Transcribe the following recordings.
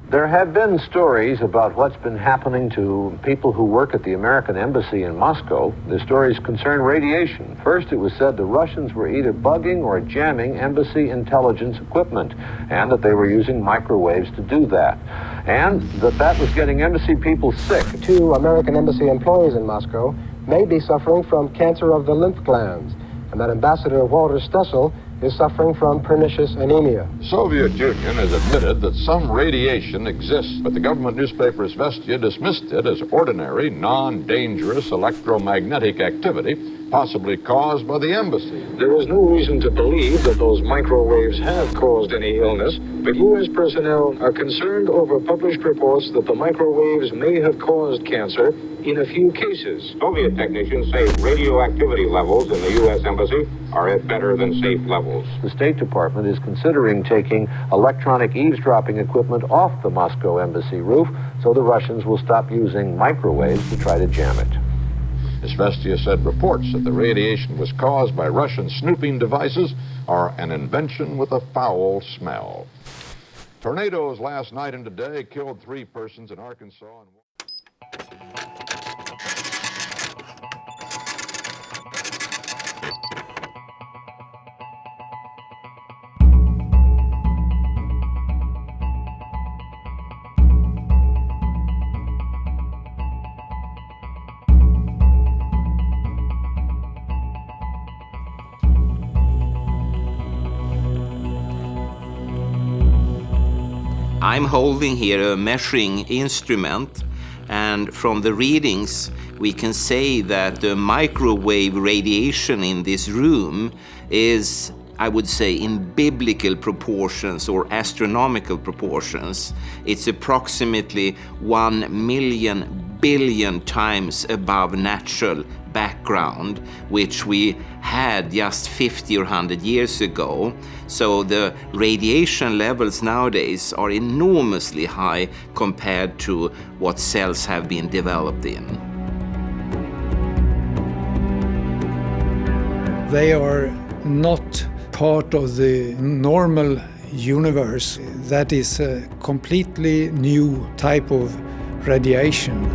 There have been stories about what's been happening to people who work at the American Embassy in Moscow. The stories concern radiation. First, it was said the Russians were either bugging or jamming embassy intelligence equipment, and that they were using microwaves to do that. And that was getting embassy people sick. 2 American embassy employees in Moscow may be suffering from cancer of the lymph glands, and that Ambassador Walter Stessel is suffering from pernicious anemia. The Soviet Union has admitted that some radiation exists, but the government newspaper Izvestia dismissed it as ordinary, non-dangerous electromagnetic activity, possibly caused by the embassy. There is no reason to believe that those microwaves have caused any illness, but U.S. personnel are concerned over published reports that the microwaves may have caused cancer in a few cases. Soviet technicians say radioactivity levels in the U.S. Embassy are at better than safe levels. The State Department is considering taking electronic eavesdropping equipment off the Moscow embassy roof so the Russians will stop using microwaves to try to jam it. Izvestia said reports that the radiation was caused by Russian snooping devices are an invention with a foul smell. Tornadoes last night and today killed 3 persons in Arkansas and I'm holding here a measuring instrument, and from the readings we can say that the microwave radiation in this room is, I would say, in biblical proportions or astronomical proportions. It's approximately 1,000,000 billion times above natural background, which we had just 50 or 100 years ago. So the radiation levels nowadays are enormously high compared to what cells have been developed in. They are not part of the normal universe. That is a completely new type of radiation.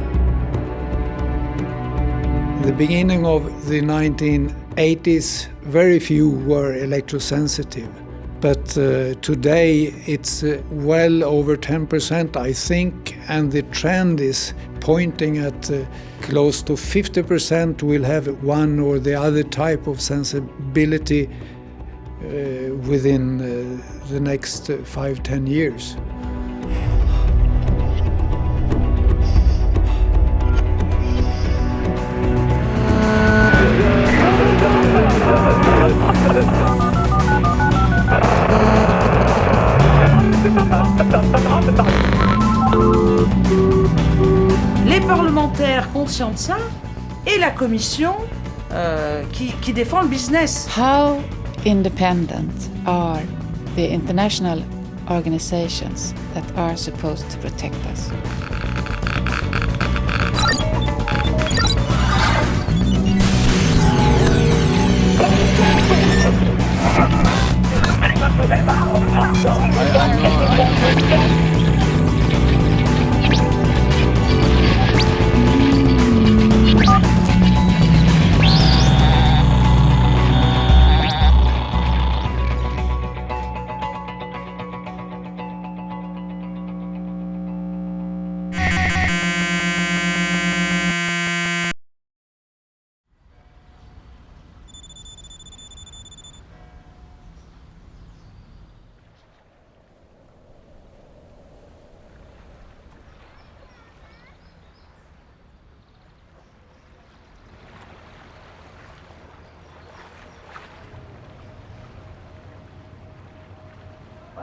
In the beginning of the 1980s, very few were electrosensitive. But today it's well over 10%, I think, and the trend is pointing at close to 50% will have one or the other type of sensibility within the next 5-10 years. Les parlementaires conscients de ça et la commission qui défend le business. How independent are the international organizations that are supposed to protect us?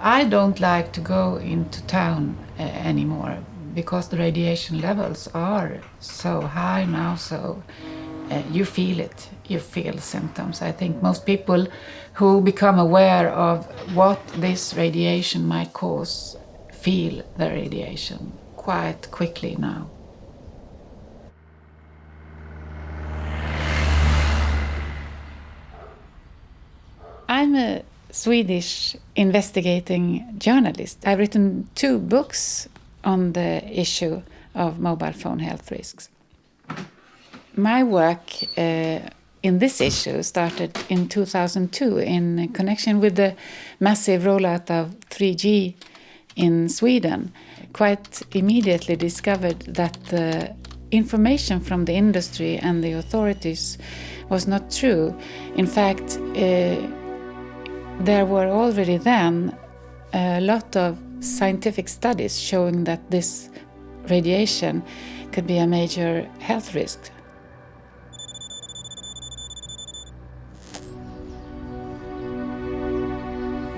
I don't like to go into town anymore because the radiation levels are so high now, so you feel it, you feel symptoms. I think most people who become aware of what this radiation might cause feel the radiation quite quickly now. I'm a Swedish investigating journalist. I've written 2 books on the issue of mobile phone health risks. My work in this issue started in 2002 in connection with the massive rollout of 3G in Sweden. Quite immediately discovered that the information from the industry and the authorities was not true. In fact, there were already then a lot of scientific studies showing that this radiation could be a major health risk.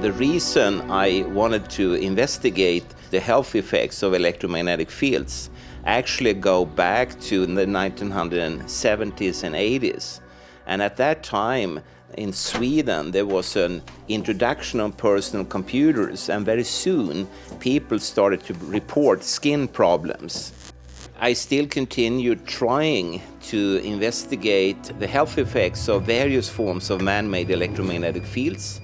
The reason I wanted to investigate the health effects of electromagnetic fields actually go back to the 1970s and 80s. And at that time, in Sweden, there was an introduction of personal computers, and very soon people started to report skin problems. I still continued trying to investigate the health effects of various forms of man-made electromagnetic fields.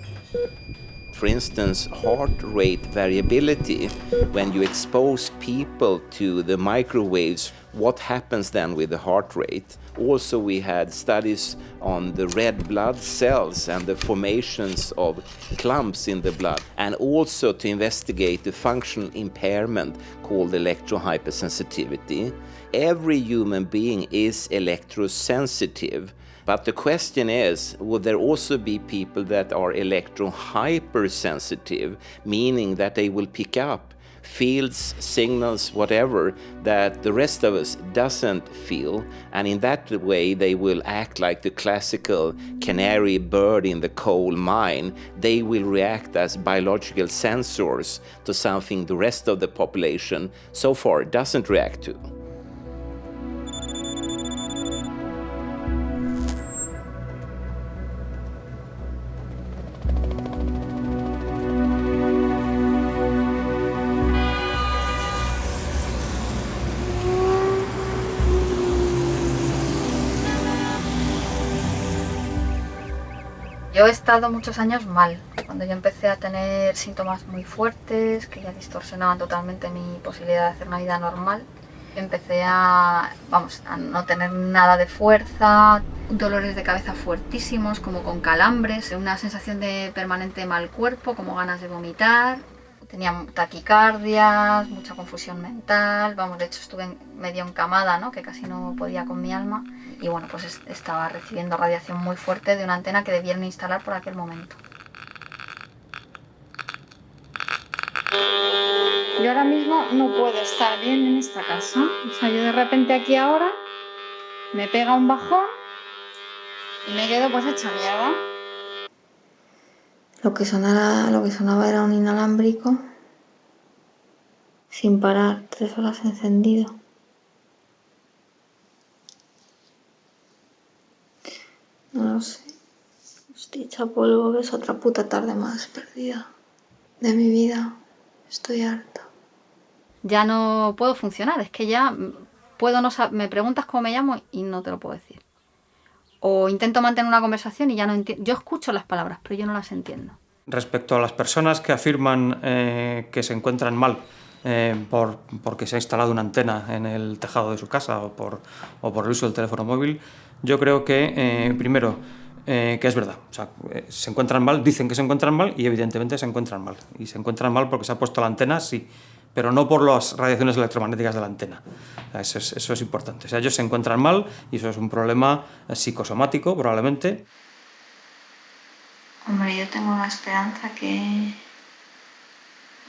For instance, heart rate variability. When you expose people to the microwaves, what happens then with the heart rate? Also, we had studies on the red blood cells and the formations of clumps in the blood, and also to investigate the functional impairment called electrohypersensitivity. Every human being is electrosensitive. But the question is, would there also be people that are electrohypersensitive, meaning that they will pick up fields, signals, whatever, that the rest of us doesn't feel, and in that way they will act like the classical canary bird in the coal mine. They will react as biological sensors to something the rest of the population so far doesn't react to. Yo he estado muchos años mal. Cuando yo empecé a tener síntomas muy fuertes, que ya distorsionaban totalmente mi posibilidad de hacer una vida normal, empecé a no tener nada de fuerza, dolores de cabeza fuertísimos, como con calambres, una sensación de permanente mal cuerpo, como ganas de vomitar. Tenía taquicardias, mucha confusión mental, de hecho estuve medio encamada, ¿no? Que casi no podía con mi alma. Y bueno, pues estaba recibiendo radiación muy fuerte de una antena que debieron instalar por aquel momento. Yo ahora mismo no puedo estar bien en esta casa. O sea, yo de repente aquí ahora me pega un bajón y me quedo pues hecha mierda. Lo que sonaba era un inalámbrico sin parar, 3 horas encendido. No lo sé. Estoy hecha polvo, que es otra puta tarde más perdida de mi vida. Estoy harta. Ya no puedo funcionar, es que ya puedo no saber. Me preguntas cómo me llamo y no te lo puedo decir. O intento mantener una conversación y ya no entiendo. Yo escucho las palabras, pero yo no las entiendo. Respecto a las personas que afirman que se encuentran mal porque se ha instalado una antena en el tejado de su casa o por el uso del teléfono móvil, yo creo que, primero, que es verdad. O sea, se encuentran mal, dicen que se encuentran mal y evidentemente se encuentran mal. Y se encuentran mal porque se ha puesto la antena, sí, pero no por las radiaciones electromagnéticas de la antena. O sea, eso es importante. O sea, ellos se encuentran mal y eso es un problema psicosomático, probablemente. Hombre, yo tengo la esperanza que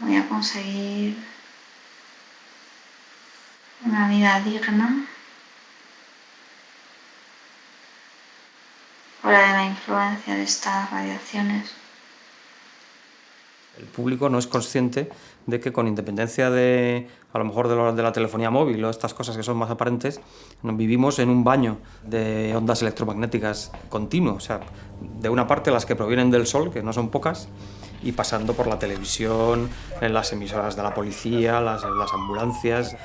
voy a conseguir una vida digna fuera de la influencia de estas radiaciones. El público no es consciente de que, con independencia de, a lo mejor, de la telefonía móvil o estas cosas que son más aparentes, vivimos en un baño de ondas electromagnéticas continuo. O sea, de una parte las que provienen del sol, que no son pocas, y pasando por la televisión, en las emisoras de la policía, las ambulancias.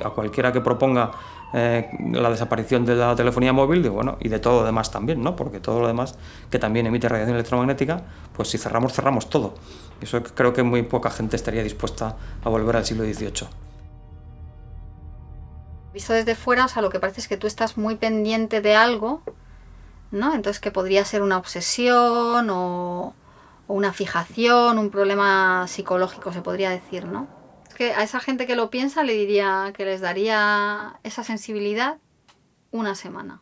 A cualquiera que proponga la desaparición de la telefonía móvil, bueno, y de todo lo demás también, ¿no? Porque todo lo demás que también emite radiación electromagnética, pues si cerramos todo. Eso creo que muy poca gente estaría dispuesta a volver al siglo XVIII. Visto desde fuera, o sea, lo que parece es que tú estás muy pendiente de algo, ¿no? Entonces que podría ser una obsesión o una fijación, un problema psicológico, se podría decir, ¿no? Es que a esa gente que lo piensa le diría que les daría esa sensibilidad una semana.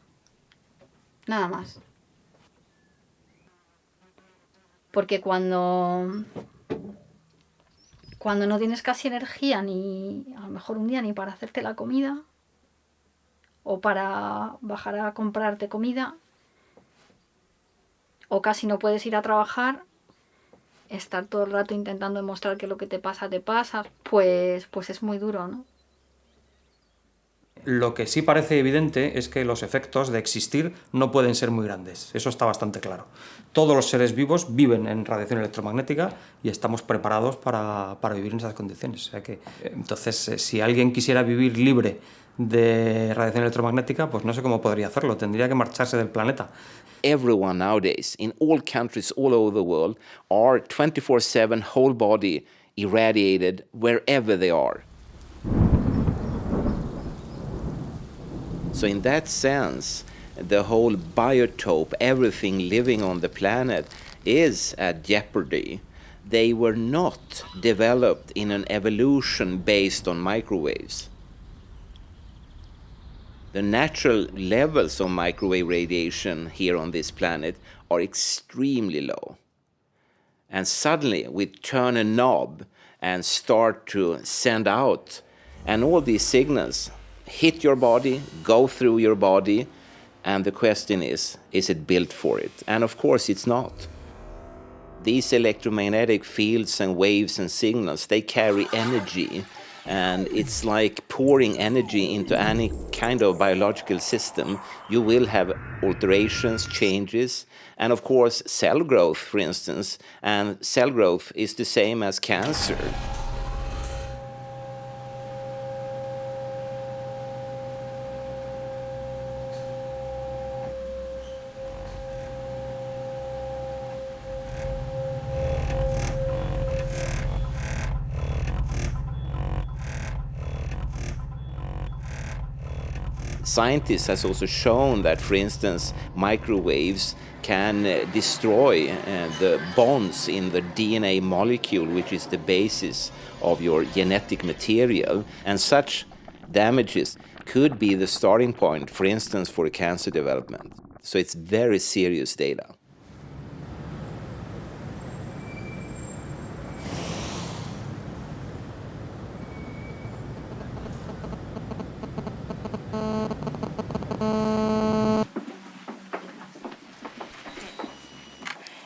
Nada más. Porque cuando no tienes casi energía, ni a lo mejor un día ni para hacerte la comida, o para bajar a comprarte comida, o casi no puedes ir a trabajar, estar todo el rato intentando demostrar que lo que te pasa, pues es muy duro, ¿no? Lo que sí parece evidente es que los efectos de existir no pueden ser muy grandes. Eso está bastante claro. Todos los seres vivos viven en radiación electromagnética y estamos preparados para vivir en esas condiciones. O sea que, entonces, si alguien quisiera vivir libre de radiación electromagnética, pues no sé cómo podría hacerlo. Tendría que marcharse del planeta. Everyone nowadays, in all countries all over the world, are 24/7 whole body irradiated wherever they are. So in that sense, the whole biotope, everything living on the planet, is at jeopardy. They were not developed in an evolution based on microwaves. The natural levels of microwave radiation here on this planet are extremely low. And suddenly we turn a knob and start to send out, and all these signals hit your body, go through your body, and the question is it built for it? And of course it's not. These electromagnetic fields and waves and signals, they carry energy, and it's like pouring energy into any kind of biological system. You will have alterations, changes, and of course cell growth, for instance, and cell growth is the same as cancer. Scientists has also shown that, for instance, microwaves can destroy the bonds in the DNA molecule, which is the basis of your genetic material, and such damages could be the starting point, for instance, for cancer development. So it's very serious data.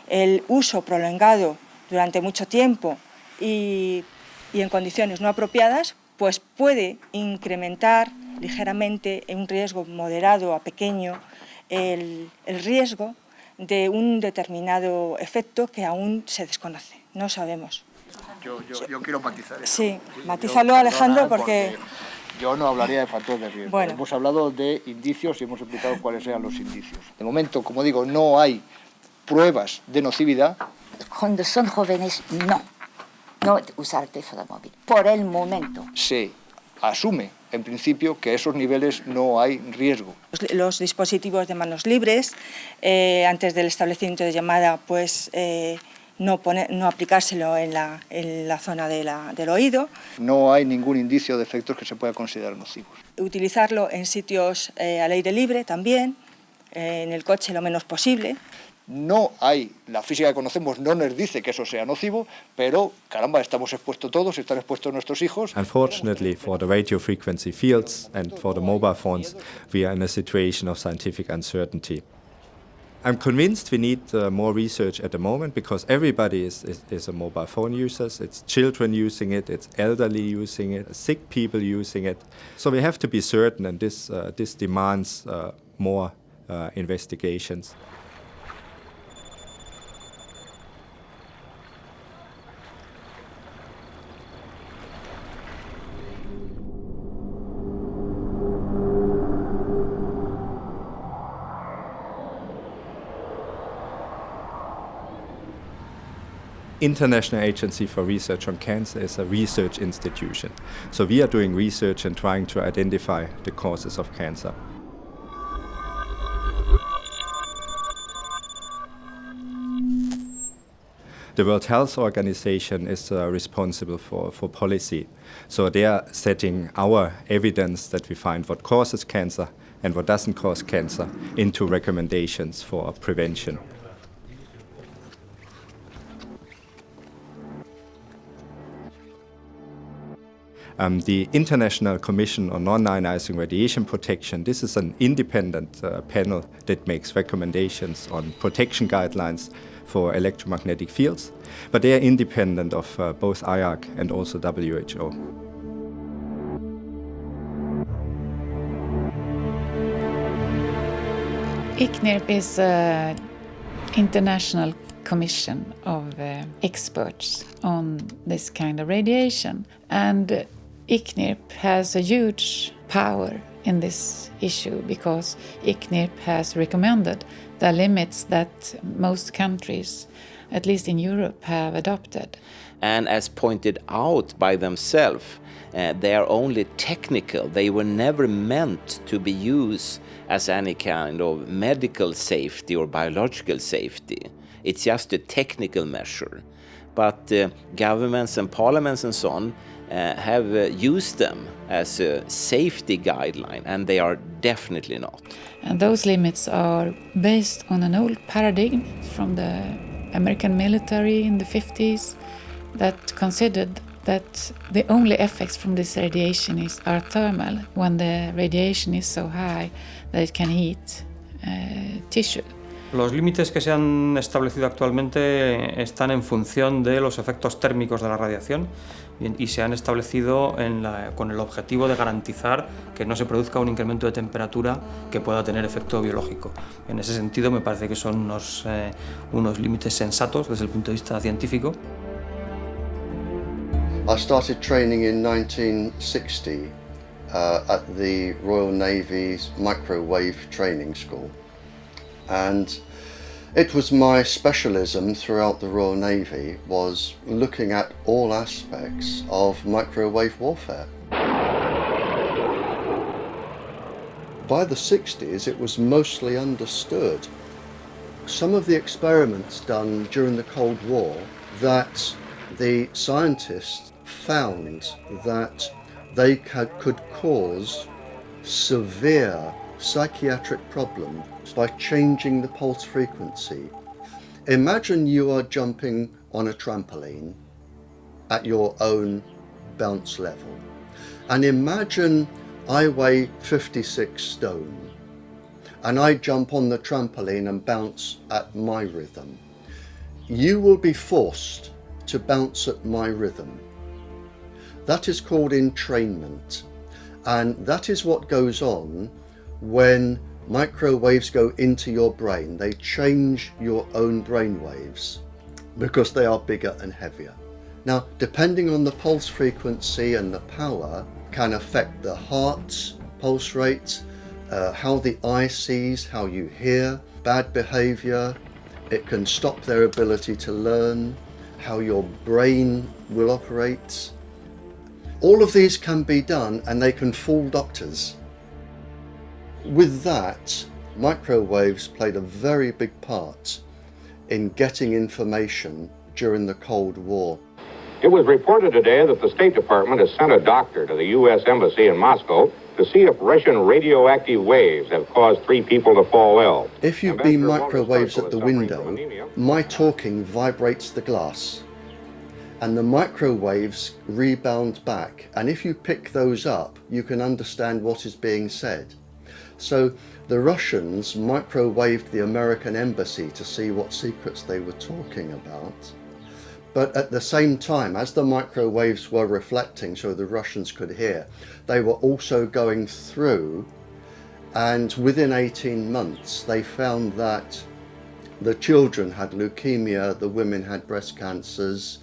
El uso prolongado durante mucho tiempo y en condiciones no apropiadas, pues puede incrementar ligeramente en un riesgo moderado a pequeño el riesgo de un determinado efecto que aún se desconoce, no sabemos. Yo quiero matizar eso. Sí, matízalo, Alejandro, porque yo no hablaría de factores de riesgo. Bueno. Hemos hablado de indicios y hemos explicado cuáles sean los indicios. De momento, como digo, no hay pruebas de nocividad. Cuando son jóvenes, no usar el teléfono móvil, por el momento. Se asume, en principio, que a esos niveles no hay riesgo. Los dispositivos de manos libres, antes del establecimiento de llamada, pues no aplicárselo en la zona del oído. No hay ningún indicio de efectos que se pueda considerar nocivos. Utilizarlo en sitios al aire libre también, en el coche lo menos posible. No hay, la física que conocemos no nos dice que eso sea nocivo, pero caramba, estamos expuestos todos, están expuestos nuestros hijos. Unfortunately, for the radio frequency fields and for the mobile phones, we are in a situation of scientific uncertainty. I'm convinced we need more research at the moment because everybody is a mobile phone user. It's children using it, it's elderly using it, sick people using it. So we have to be certain, and this demands more investigations. International Agency for Research on Cancer is a research institution. So we are doing research and trying to identify the causes of cancer. The World Health Organization is responsible for policy. So they are setting our evidence that we find what causes cancer and what doesn't cause cancer into recommendations for prevention. The International Commission on Non-Ionizing Radiation Protection, this is an independent panel that makes recommendations on protection guidelines for electromagnetic fields, but they are independent of both IARC and also WHO. ICNIRP is an international commission of experts on this kind of radiation, and ICNIRP has a huge power in this issue because ICNIRP has recommended the limits that most countries, at least in Europe, have adopted. And as pointed out by themselves, they are only technical. They were never meant to be used as any kind of medical safety or biological safety. It's just a technical measure. But governments and parliaments and so on have used them as a safety guideline, and they are definitely not. And those limits are based on an old paradigm from the American military in the 50s that considered that the only effects from this radiation are thermal, when the radiation is so high that it can heat tissue. Los límites que se han establecido actualmente están en función de los efectos térmicos de la radiación y se han establecido con el objetivo de garantizar que no se produzca un incremento de temperatura que pueda tener efecto biológico. En ese sentido me parece que son unos límites sensatos desde el punto de vista científico. I started training in 1960 at the Royal Navy's Microwave Training School, and it was my specialism throughout the Royal Navy was looking at all aspects of microwave warfare. By the 60s it was mostly understood. Some of the experiments done during the Cold War that the scientists found that they could cause severe psychiatric problems by changing the pulse frequency. Imagine you are jumping on a trampoline at your own bounce level, and imagine I weigh 56 stone and I jump on the trampoline and bounce at my rhythm. You will be forced to bounce at my rhythm. That is called entrainment, and that is what goes on when microwaves go into your brain. They change your own brain waves because they are bigger and heavier. Now, depending on the pulse frequency and the power can affect the heart's pulse rate, how the eye sees, how you hear, bad behavior. It can stop their ability to learn, how your brain will operate. All of these can be done, and they can fool doctors. With that, microwaves played a very big part in getting information during the Cold War. It was reported today that the State Department has sent a doctor to the U.S. Embassy in Moscow to see if Russian radioactive waves have caused 3 people to fall ill. If you beam microwaves at the window, my talking vibrates the glass, and the microwaves rebound back, and if you pick those up, you can understand what is being said. So the Russians microwaved the American embassy to see what secrets they were talking about. But at the same time, as the microwaves were reflecting so the Russians could hear, they were also going through, and within 18 months they found that the children had leukemia, the women had breast cancers,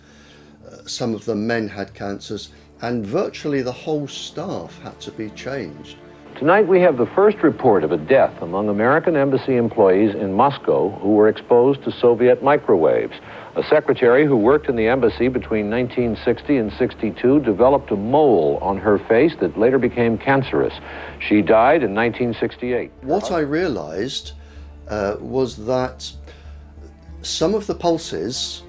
some of the men had cancers, and virtually the whole staff had to be changed. Tonight we have the first report of a death among American embassy employees in Moscow who were exposed to Soviet microwaves. A secretary who worked in the embassy between 1960 and 62 developed a mole on her face that later became cancerous. She died in 1968. What I realized was that some of the pulses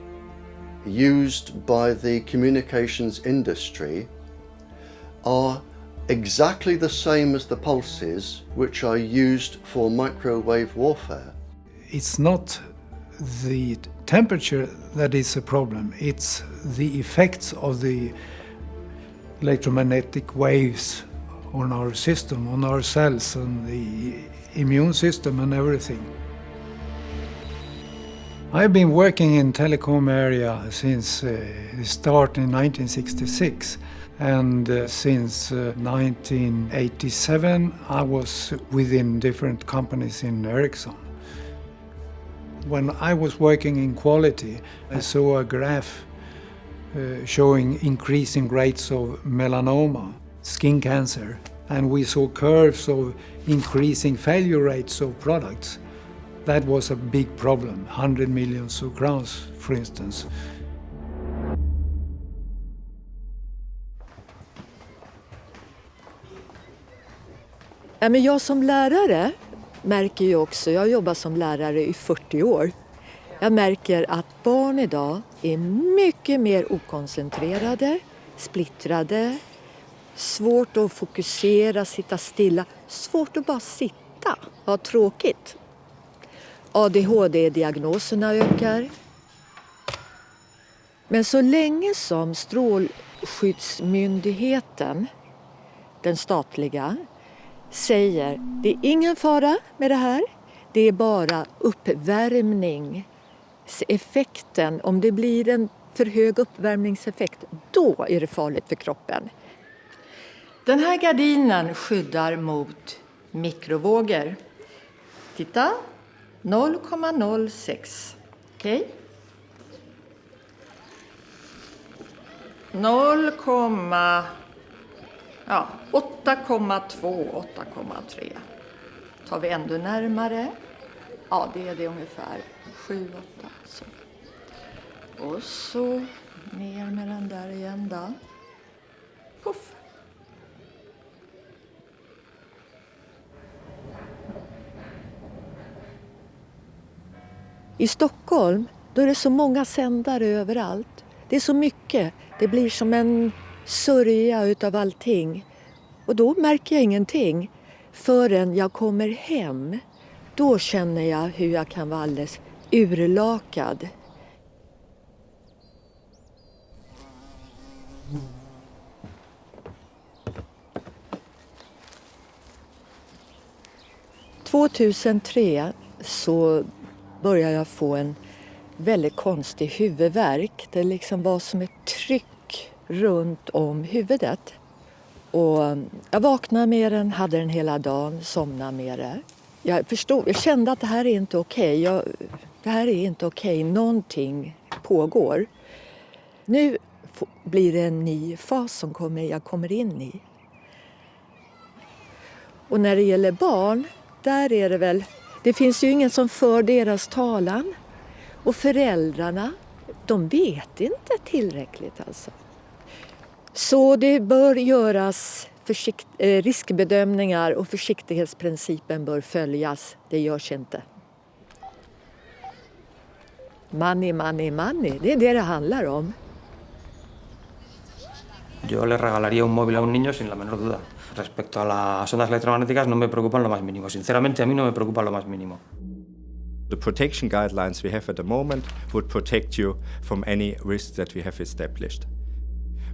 used by the communications industry are exactly the same as the pulses which are used for microwave warfare. It's not the temperature that is a problem, it's the effects of the electromagnetic waves on our system, on our cells and the immune system and everything. I've been working in telecom area since the start in 1966. And since 1987, I was within different companies in Ericsson. When I was working in quality, I saw a graph showing increasing rates of melanoma, skin cancer, and we saw curves of increasing failure rates of products. That was a big problem, 100 million crowns, for instance. Men jag som lärare märker ju också, jag har jobbat som lärare i 40 år. Jag märker att barn idag är mycket mer okoncentrerade, splittrade, svårt att fokusera, sitta stilla, svårt att bara sitta, ha tråkigt. ADHD-diagnoserna ökar. Men så länge som Strålskyddsmyndigheten, den statliga, säger det är ingen fara med det här, det är bara uppvärmningseffekten. Om det blir en för hög uppvärmningseffekt, då är det farligt för kroppen. Den här gardinen skyddar mot mikrovågor. Titta, 0,06. Okej? 8,2, 8,3. Tar vi ändå närmare. Ja, det är det ungefär. 7, 8. Så. Och så ner med den där igen då. Puff. I Stockholm, då är det så många sändare överallt. Det är så mycket. Det blir som en sörja utav allting. Och då märker jag ingenting förrän jag kommer hem. Då känner jag hur jag kan vara alldeles urlakad. År 2003 så började jag få en väldigt konstig huvudvärk. Det liksom var som ett tryck runt om huvudet. Och jag vaknade med den, hade den hela dagen, somnade med det. Jag kände att det här är inte okej. Det här är inte okej. Någonting pågår. Nu blir det en ny fas som jag kommer in i. Och när det gäller barn, där är det väl... Det finns ju ingen som för deras talan. Och föräldrarna, de vet inte tillräckligt alltså. Så det bör göras riskbedömningar och försiktighetsprincipen bör följas. Det görs inte. Money, money, money. Det är det handlar om. Yo le regalaría un móvil a un niño sin la menor duda. Respecto a las ondas electromagnéticas no me preocupan lo más mínimo. Sinceramente a mí no me preocupa lo más mínimo. The protection guidelines we have at the moment would protect you from any risk that we have established.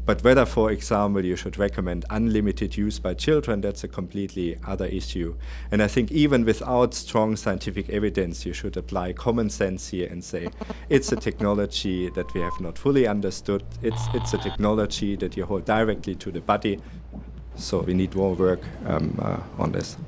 But whether, for example, you should recommend unlimited use by children, that's a completely other issue. And I think even without strong scientific evidence, you should apply common sense here and say, it's a technology that we have not fully understood. It's a technology that you hold directly to the body. So we need more work on this.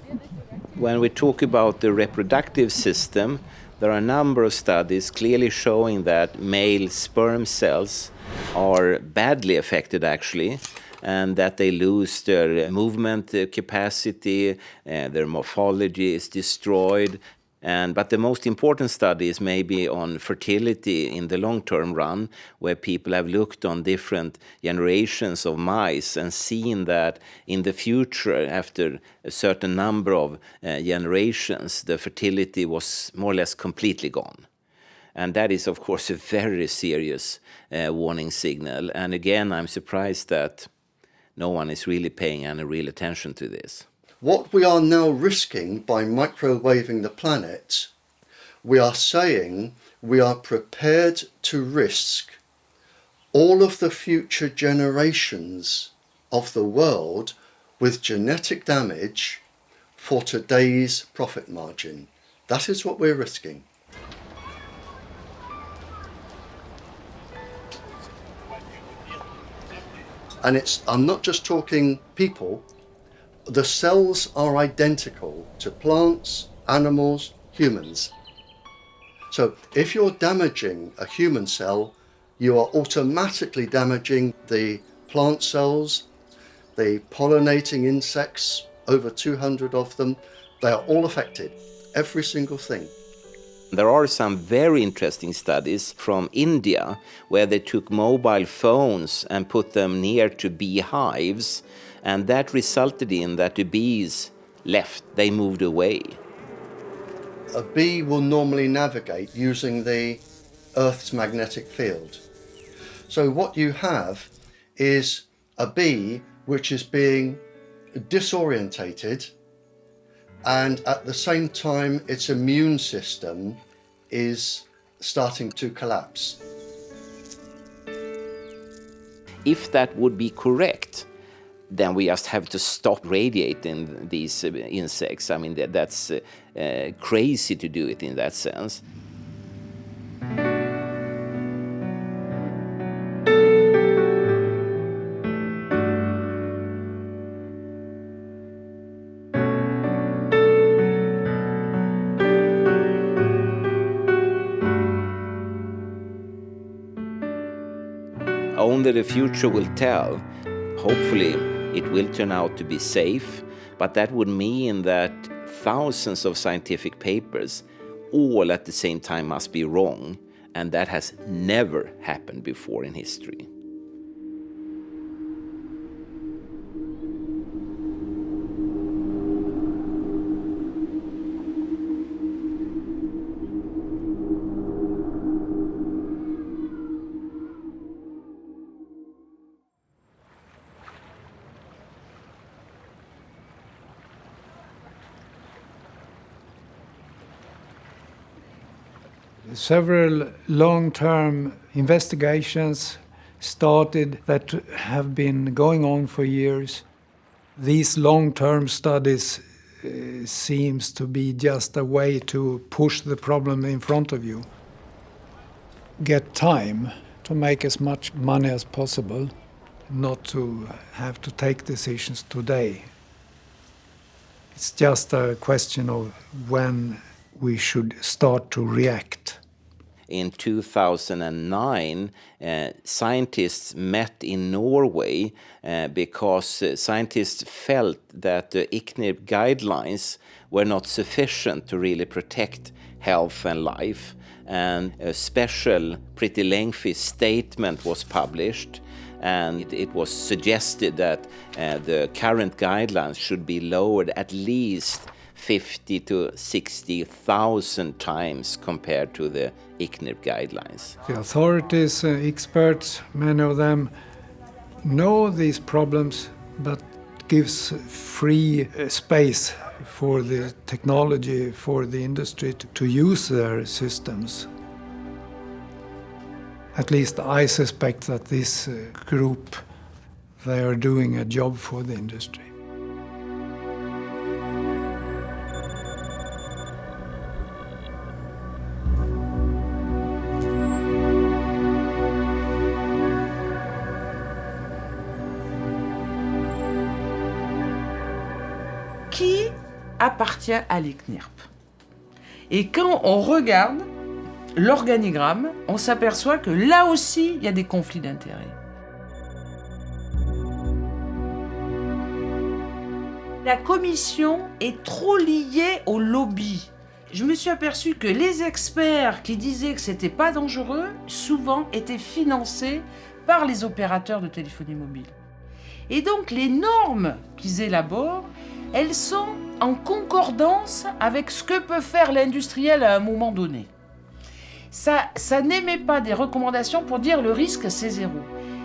When we talk about the reproductive system, there are a number of studies clearly showing that male sperm cells are badly affected actually, and that they lose their movement capacity, their morphology is destroyed. But the most important study is maybe on fertility in the long-term run, where people have looked on different generations of mice and seen that in the future, after a certain number of generations, the fertility was more or less completely gone. And that is, of course, a very serious warning signal. And again, I'm surprised that no one is really paying any real attention to this. What we are now risking by microwaving the planet, we are saying we are prepared to risk all of the future generations of the world with genetic damage for today's profit margin. That is what we're risking. And I'm not just talking people. The cells are identical to plants, animals, humans. So if you're damaging a human cell, you are automatically damaging the plant cells, the pollinating insects, over 200 of them. They are all affected, every single thing. There are some very interesting studies from India where they took mobile phones and put them near to beehives, and that resulted in that the bees left, they moved away. A bee will normally navigate using the Earth's magnetic field. So what you have is a bee which is being disorientated, and at the same time its immune system is starting to collapse. If that would be correct, then we just have to stop radiating these insects. I mean, that's crazy to do it in that sense. Only the future will tell. Hopefully, it will turn out to be safe, but that would mean that thousands of scientific papers all at the same time must be wrong, and that has never happened before in history. Several long-term investigations started that have been going on for years. These long-term studies seems to be just a way to push the problem in front of you. Get time to make as much money as possible, not to have to take decisions today. It's just a question of when we should start to react. In 2009, scientists met in Norway because scientists felt that the ICNIRP guidelines were not sufficient to really protect health and life. And a special, pretty lengthy statement was published, and it was suggested that the current guidelines should be lowered at least 50 to 60,000 times compared to the ICNIRP guidelines. The authorities, experts, many of them know these problems, but gives free space for the technology, for the industry to use their systems. At least I suspect that this group, they are doing a job for the industry. Qui appartient à l'ICNIRP? Et quand on regarde l'organigramme, on s'aperçoit que là aussi, il y a des conflits d'intérêts. La commission est trop liée au lobby. Je me suis aperçu que les experts qui disaient que c'était pas dangereux, souvent étaient financés par les opérateurs de téléphonie mobile. Et donc les normes qu'ils élaborent, elles sont en concordance avec ce que peut faire l'industriel à un moment donné. Ça n'émet pas des recommandations pour dire le risque c'est 0.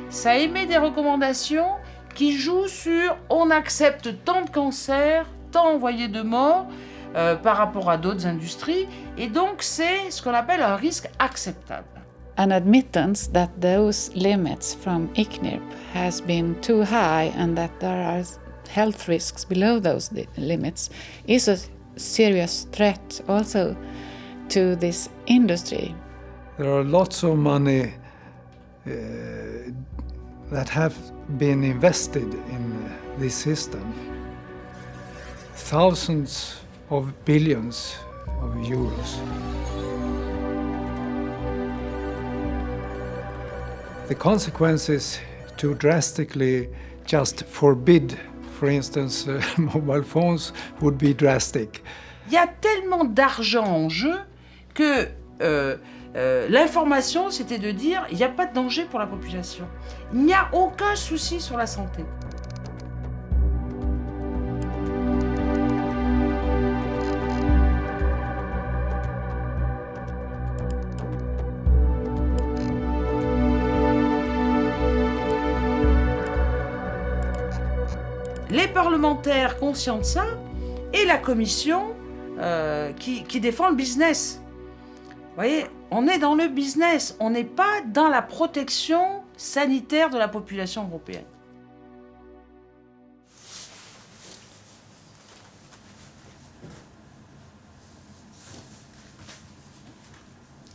Ça émet des recommandations qui jouent sur on accepte tant de cancers, tant envoyés de morts par rapport à d'autres industries, et donc c'est ce qu'on appelle un risque acceptable. An admittance that those limits from ICNIRP has been too high and that there are health risks below those limits is a serious threat also to this industry. There are lots of money that have been invested in this system. Thousands of billions of euros. The consequence is to drastically just forbid, for instance, mobile phones would be drastic. Il y a tellement d'argent en jeu que l'information, c'était de dire il n'y a pas de danger pour la population. Il n'y a aucun souci sur la santé. Les parlementaires conscients de ça et la commission qui défend le business. Vous voyez, on est dans le business, on n'est pas dans la protection sanitaire de la population européenne.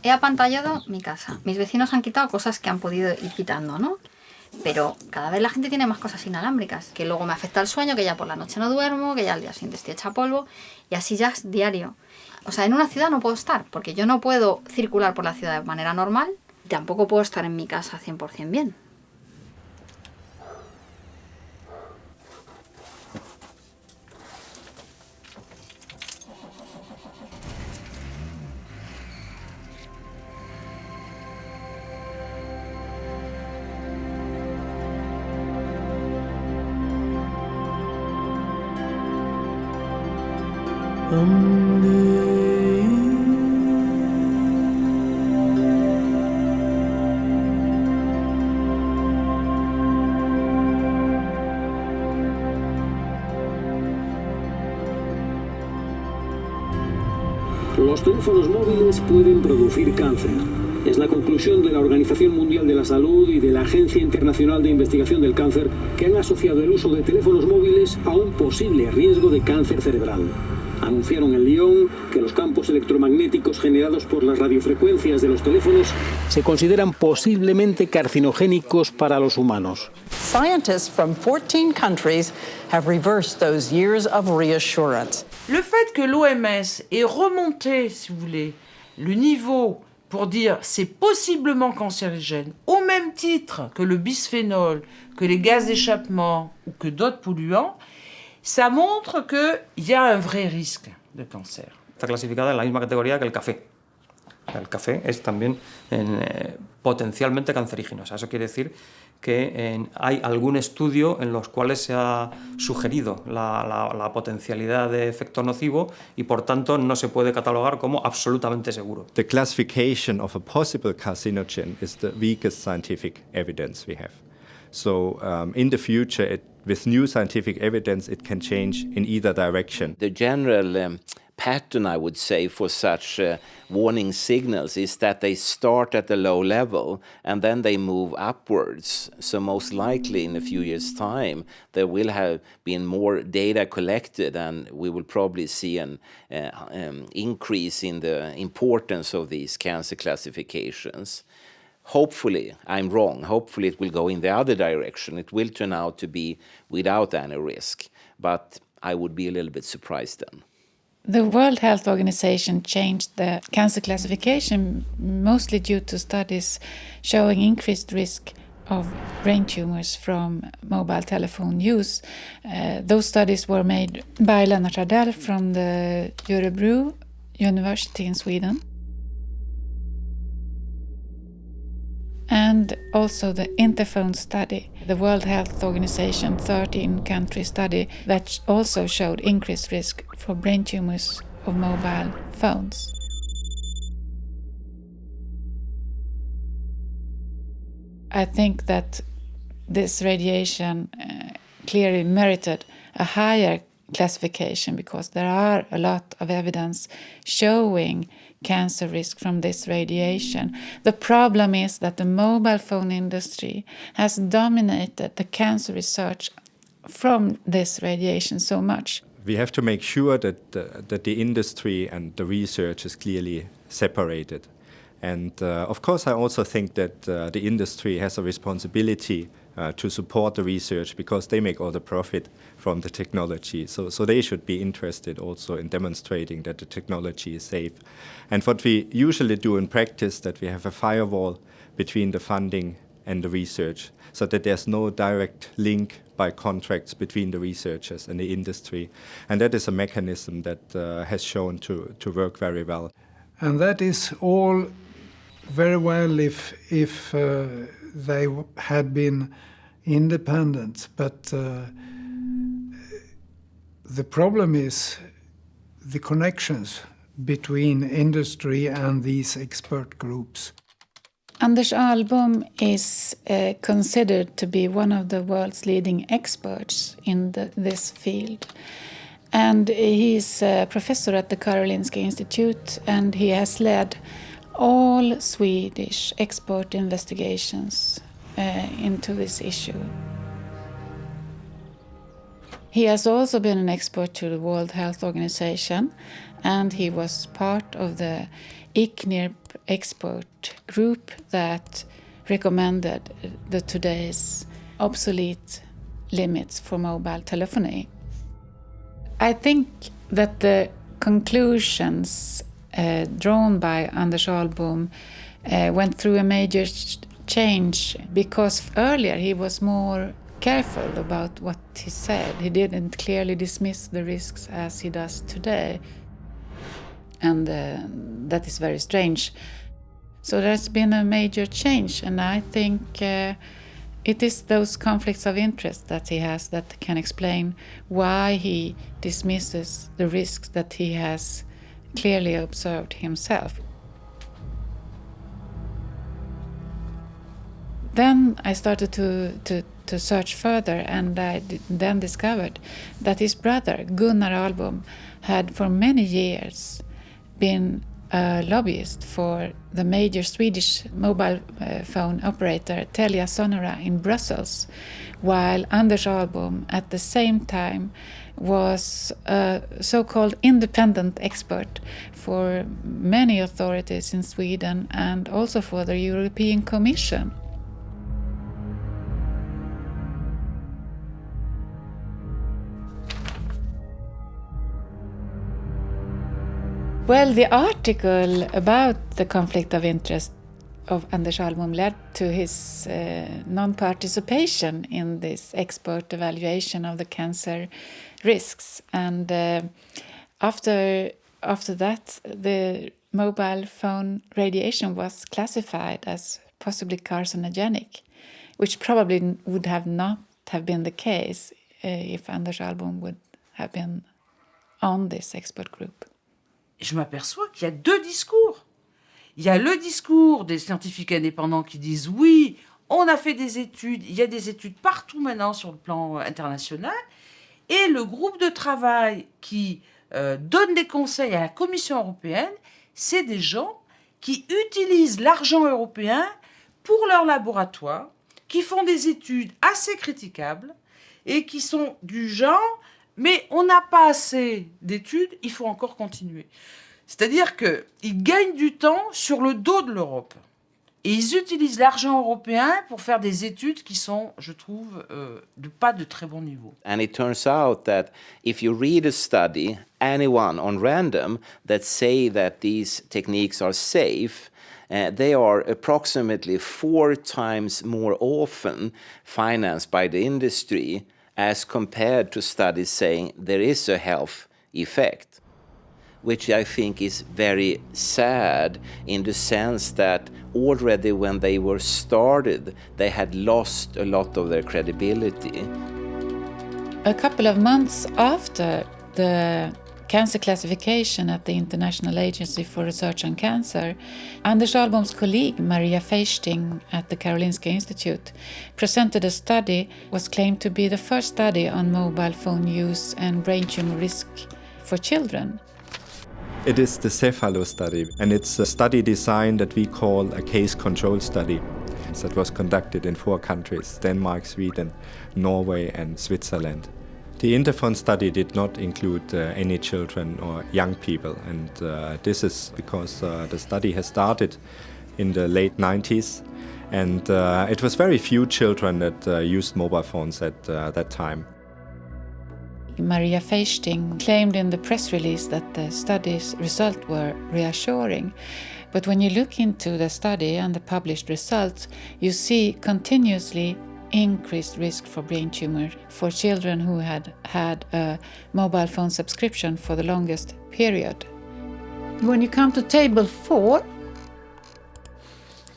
He apantallado mi casa. Mis vecinos han quitado cosas que han podido ir quitando, ¿no? Pero cada vez la gente tiene más cosas inalámbricas, que luego me afecta el sueño, que ya por la noche no duermo, que ya al día siguiente estoy hecha polvo, y así ya es diario. O sea, en una ciudad no puedo estar, porque yo no puedo circular por la ciudad de manera normal, y tampoco puedo estar en mi casa 100% bien. Los teléfonos móviles pueden producir cáncer. Es la conclusión de la Organización Mundial de la Salud y de la Agencia Internacional de Investigación del Cáncer, que han asociado el uso de teléfonos móviles a un posible riesgo de cáncer cerebral. Anunciaron en Lyon que los campos electromagnéticos generados por las radiofrecuencias de los teléfonos se consideran posiblemente carcinogénicos para los humanos. Scientists from 14 countries have reversed those years of reassurance. Le fait que l'OMS ait remonté, si vous voulez, le niveau pour dire c'est possiblement cancérigène, au même titre que le bisphénol, que les gaz d'échappement ou que d'autres polluants, ça montre qu'il y a un vrai risque de cancer. Está clasificada en la misma categoría que el café. El café es también potencialmente cancerígeno. O sea, eso quiere decir que hay algún estudio en los cuales se ha sugerido la potencialidad de efecto nocivo y por tanto no se puede catalogar como absolutamente seguro. The classification of a possible carcinogen is the weakest scientific evidence we have. So in the future, with new scientific evidence, it can change in either direction. The general pattern, I would say, for such warning signals is that they start at a low level and then they move upwards. So most likely in a few years' time, there will have been more data collected and we will probably see an increase in the importance of these cancer classifications. Hopefully, I'm wrong. Hopefully it will go in the other direction. It will turn out to be without any risk. But I would be a little bit surprised then. The World Health Organization changed the cancer classification mostly due to studies showing increased risk of brain tumors from mobile telephone use. Those studies were made by Lennart Ardell from the Örebro University in Sweden. And also the Interphone study, the World Health Organization 13-country study that also showed increased risk for brain tumors of mobile phones. I think that this radiation clearly merited a higher classification because there are a lot of evidence showing cancer risk from this radiation. The problem is that the mobile phone industry has dominated the cancer research from this radiation so much. We have to make sure that the industry and the research is clearly separated. And of course, I also think that the industry has a responsibility to support the research because they make all the profit from the technology. So they should be interested also in demonstrating that the technology is safe. And what we usually do in practice, that we have a firewall between the funding and the research, so that there's no direct link by contracts between the researchers and the industry. And that is a mechanism that has shown to work very well. And that is all very well if they had been independent, but the problem is the connections between industry and these expert groups. Anders Ahlbom is considered to be one of the world's leading experts in this field. And he's a professor at the Karolinska Institute, and he has led all Swedish expert investigations into this issue. He has also been an expert to the World Health Organization, and he was part of the ICNIRP expert group that recommended the today's obsolete limits for mobile telephony. I think that the conclusions drawn by Anders Ahlbom went through a major change because earlier he was more careful about what he said. He didn't clearly dismiss the risks as he does today. And that is very strange. So there's been a major change, and I think it is those conflicts of interest that he has that can explain why he dismisses the risks that he has clearly observed himself. Then I started to search further, and I then discovered that his brother, Gunnar Ahlbom, had for many years been a lobbyist for the major Swedish mobile phone operator Telia Sonera in Brussels, while Anders Ahlbom at the same time was a so-called independent expert for many authorities in Sweden and also for the European Commission. Well, the article about the conflict of interest of Anders Ahlbom led to his non-participation in this expert evaluation of the cancer risks. And after that, the mobile phone radiation was classified as possibly carcinogenic, which probably would have not have been the case if Anders Ahlbom would have been on this expert group. Je m'aperçois qu'il y a deux discours. Il y a le discours des scientifiques indépendants qui disent oui, on a fait des études, il y a des études partout maintenant sur le plan international, et le groupe de travail qui donne des conseils à la Commission européenne, c'est des gens qui utilisent l'argent européen pour leur laboratoire, qui font des études assez critiquables et qui sont du genre mais on n'a pas assez d'études, il faut encore continuer. C'est-à-dire qu'ils gagnent du temps sur le dos de l'Europe. Et ils utilisent l'argent européen pour faire des études qui sont, je trouve, pas de très bon niveau. And it turns out that if you read a study, anyone on random, that say that these techniques are safe, they are approximately 4 times more often financed by the industry as compared to studies saying there is a health effect, which I think is very sad in the sense that already when they were started, they had lost a lot of their credibility. A couple of months after the cancer classification at the International Agency for Research on Cancer, Anders Ahlbom's colleague Maria Feisting at the Karolinska Institute presented a study was claimed to be the first study on mobile phone use and brain tumor risk for children. It is the Cephalo study, and it's a study design that we call a case control study. That was conducted in 4 countries, Denmark, Sweden, Norway and Switzerland. The Interphone study did not include any children or young people, and this is because the study has started in the late 90s, and it was very few children that used mobile phones at that time. Maria Feisting claimed in the press release that the study's results were reassuring. But when you look into the study and the published results, you see continuously increased risk for brain tumor for children who had had a mobile phone subscription for the longest period. When you come to table 4,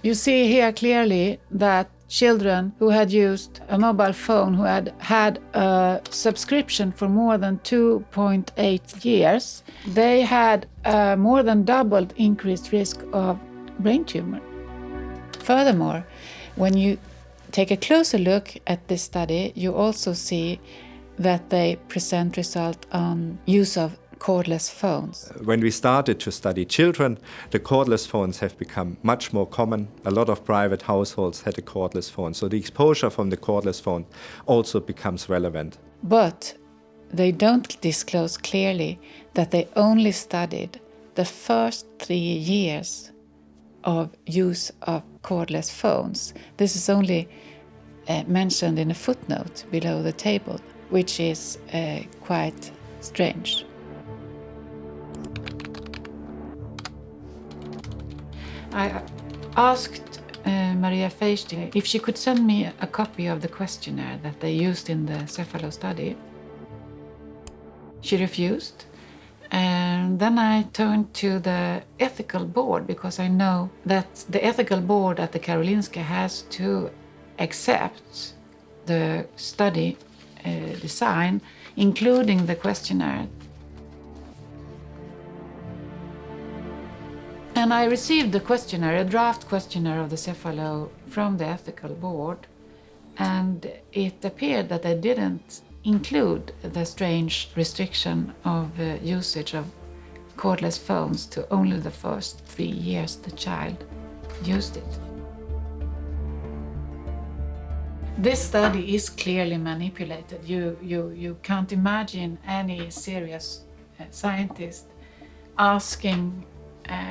you see here clearly that children who had used a mobile phone, who had had a subscription for more than 2.8 years, they had a more than doubled increased risk of brain tumor. Furthermore, when you take a closer look at this study, you also see that they present results on use of cordless phones. When we started to study children, the cordless phones have become much more common. A lot of private households had a cordless phone, so the exposure from the cordless phone also becomes relevant. But they don't disclose clearly that they only studied the first 3 years of use of cordless phones. This is only mentioned in a footnote below the table, which is quite strange. I asked Maria Feisting if she could send me a copy of the questionnaire that they used in the Cephalo study. She refused. And then I turned to the ethical board, because I know that the ethical board at the Karolinska has to accept the study design, including the questionnaire. And I received the questionnaire, a draft questionnaire of the Cephalo from the ethical board, and it appeared that they didn't include the strange restriction of usage of cordless phones to only the first 3 years the child used it. This study is clearly manipulated. You can't imagine any serious scientist asking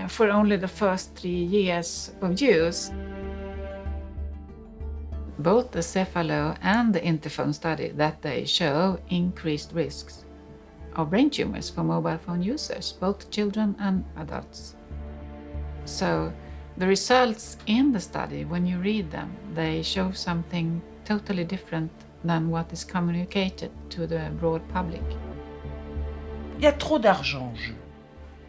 for only the first 3 years of use. Both the Cephalo and the Interphone study that they show increased risks of brain tumors for mobile phone users, both children and adults. So the results in the study, when you read them, they show something totally different than what is communicated to the broad public. Il y a trop d'argent en jeu.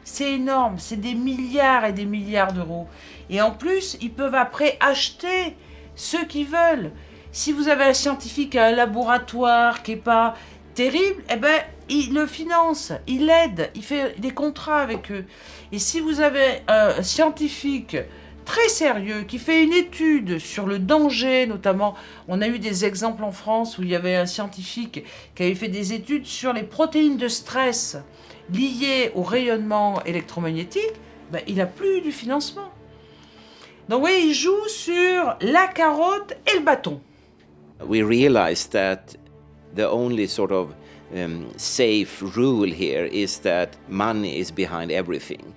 C'est énorme, c'est des milliards et des milliards d'euros. Et en plus, ils peuvent après acheter ceux qui veulent. Si vous avez un scientifique à un laboratoire qui n'est pas terrible, eh ben, il le finance, il l'aide, il fait des contrats avec eux. Et si vous avez un scientifique très sérieux qui fait une étude sur le danger, notamment, on a eu des exemples en France où il y avait un scientifique qui avait fait des études sur les protéines de stress liées au rayonnement électromagnétique, ben, il n'a plus du financement. Donc oui, il joue sur la carotte et le bâton. We realized that the only sort of safe rule here is that money is behind everything.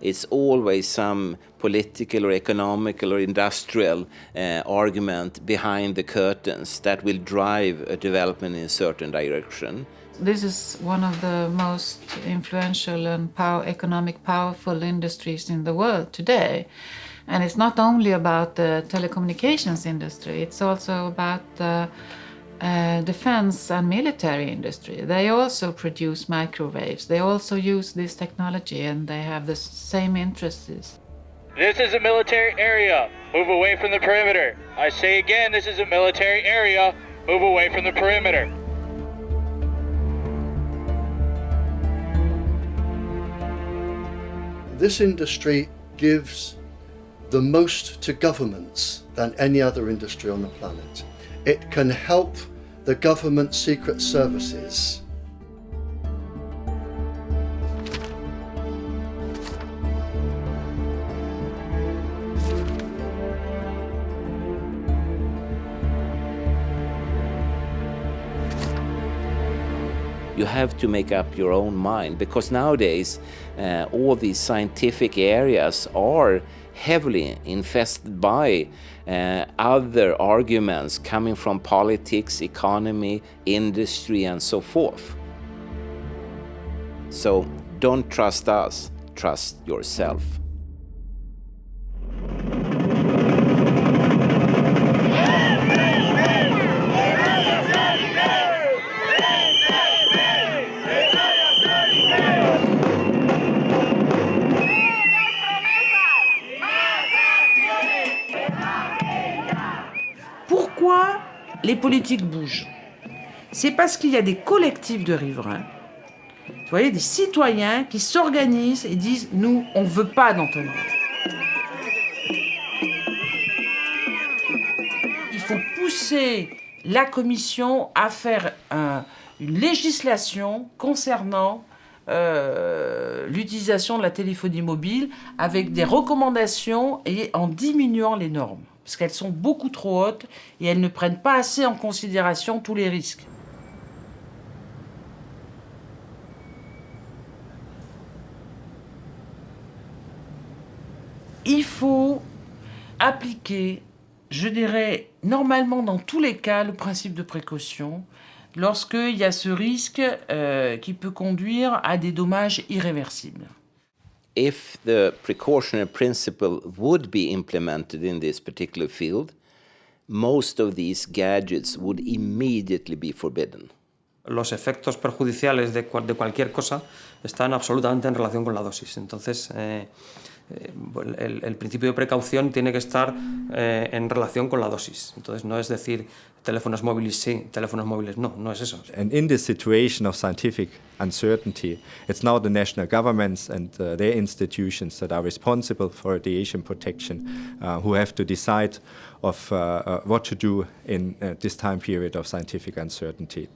It's always some political or economical or industrial argument behind the curtains that will drive a development in a certain direction. This is one of the most influential and economic powerful industries in the world today. And it's not only about the telecommunications industry, it's also about the defense and military industry. They also produce microwaves. They also use this technology and they have the same interests. This is a military area. Move away from the perimeter. I say again, this is a military area. Move away from the perimeter. This industry gives the most to governments than any other industry on the planet. It can help the government secret services. You have to make up your own mind, because nowadays all these scientific areas are heavily infested by other arguments coming from politics, economy, industry, and so forth. So don't trust us, trust yourself. Pourquoi les politiques bougent? C'est parce qu'il y a des collectifs de riverains, vous voyez, des citoyens qui s'organisent et disent « nous, on ne veut pas d'entonnoir ». Il faut pousser la Commission à faire une législation concernant l'utilisation de la téléphonie mobile avec des recommandations et en diminuant les normes. Parce qu'elles sont beaucoup trop hautes et elles ne prennent pas assez en considération tous les risques. Il faut appliquer, je dirais, normalement dans tous les cas, le principe de précaution, lorsqu'il y a ce risque qui peut conduire à des dommages irréversibles. If the precautionary principle would be implemented in this particular field, most of these gadgets would immediately be forbidden. Los efectos perjudiciales de cualquier cosa están absolutamente en relación con la dosis. Entonces, el principio de precaución tiene que estar en relación con la dosis. Entonces, no es decir teléfonos móviles sí, teléfonos móviles no, no es eso. And in this situation of scientific uncertainty, it's now the national governments and their institutions that are responsible for radiation protection who have to decide of what to do in this time period of scientific uncertainty.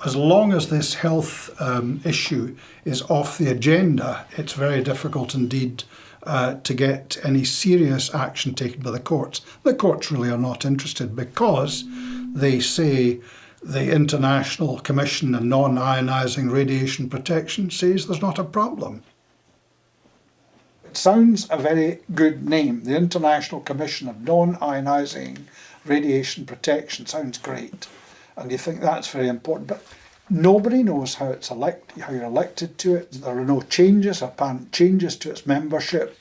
As long as this health issue is off the agenda, it's very difficult indeed to get any serious action taken by the courts. The courts really are not interested because they say the International Commission on Non-Ionising Radiation Protection says there's not a problem. It sounds a very good name. The International Commission of Non-Ionising Radiation Protection sounds great. And you think that's very important, but nobody knows how it's how you're elected to it. There are no changes, apparent changes to its membership.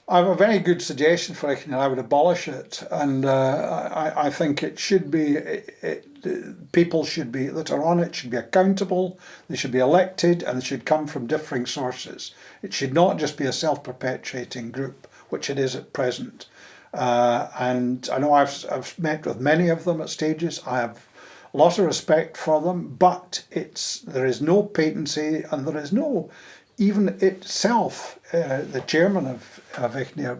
I have a very good suggestion for it, and I would abolish it. And I think it should be, people should be that are on it should be accountable. They should be elected, and they should come from differing sources. It should not just be a self-perpetuating group, which it is at present. And I know I've met with many of them at stages. I have a lot of respect for them, but there is no patency, and there is no, even itself, the chairman of ICNIR,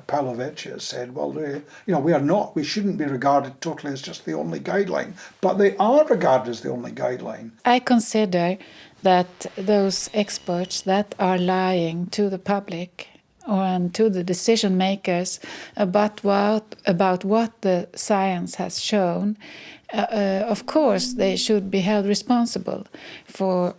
Pavlovich, has said, well, we shouldn't be regarded totally as just the only guideline, but they are regarded as the only guideline. I consider that those experts that are lying to the public and to the decision makers about what the science has shown Of course, they should be held responsible for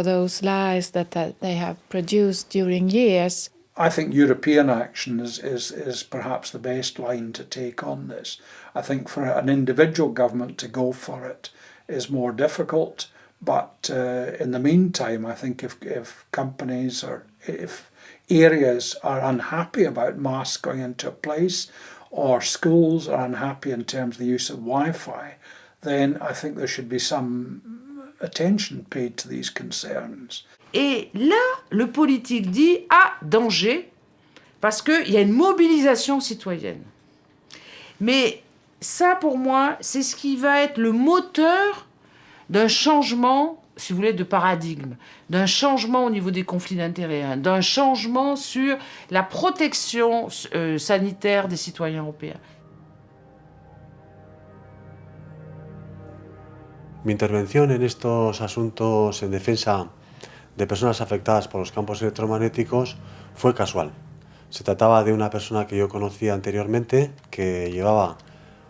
those lies that they have produced during years. I think European action is perhaps the best line to take on this. I think for an individual government to go for it is more difficult, but in the meantime, I think if companies or if areas are unhappy about masks going into a place, or schools are unhappy in terms of the use of Wi-Fi, then I think there should be some attention paid to these concerns. Et là, le politique dit « ah, danger », parce qu'il y a une mobilisation citoyenne. Mais ça, pour moi, c'est ce qui va être le moteur d'un changement, si vous voulez, de paradigme, d'un changement au niveau des conflits d'intérêts, d'un changement sur la protection sanitaire des citoyens européens. Mi intervención en estos asuntos en defensa de personas afectadas por los campos electromagnéticos fue casual. Se trataba de una persona que yo conocía anteriormente, que llevaba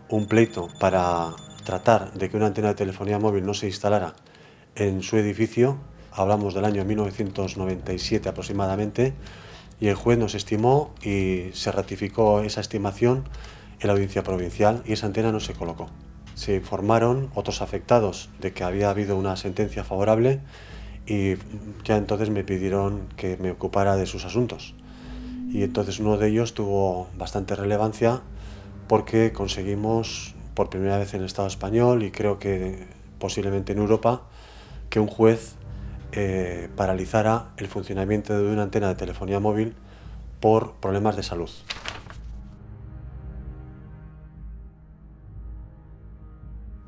un pleito para tratar de que una antena de telefonía móvil no se instalara en su edificio. Hablamos del año 1997 aproximadamente, y el juez nos estimó y se ratificó esa estimación en la audiencia provincial y esa antena no se colocó. Se informaron otros afectados de que había habido una sentencia favorable y ya entonces me pidieron que me ocupara de sus asuntos. Y entonces uno de ellos tuvo bastante relevancia porque conseguimos por primera vez en el Estado español y creo que posiblemente en Europa que un juez paralizara el funcionamiento de una antena de telefonía móvil por problemas de salud.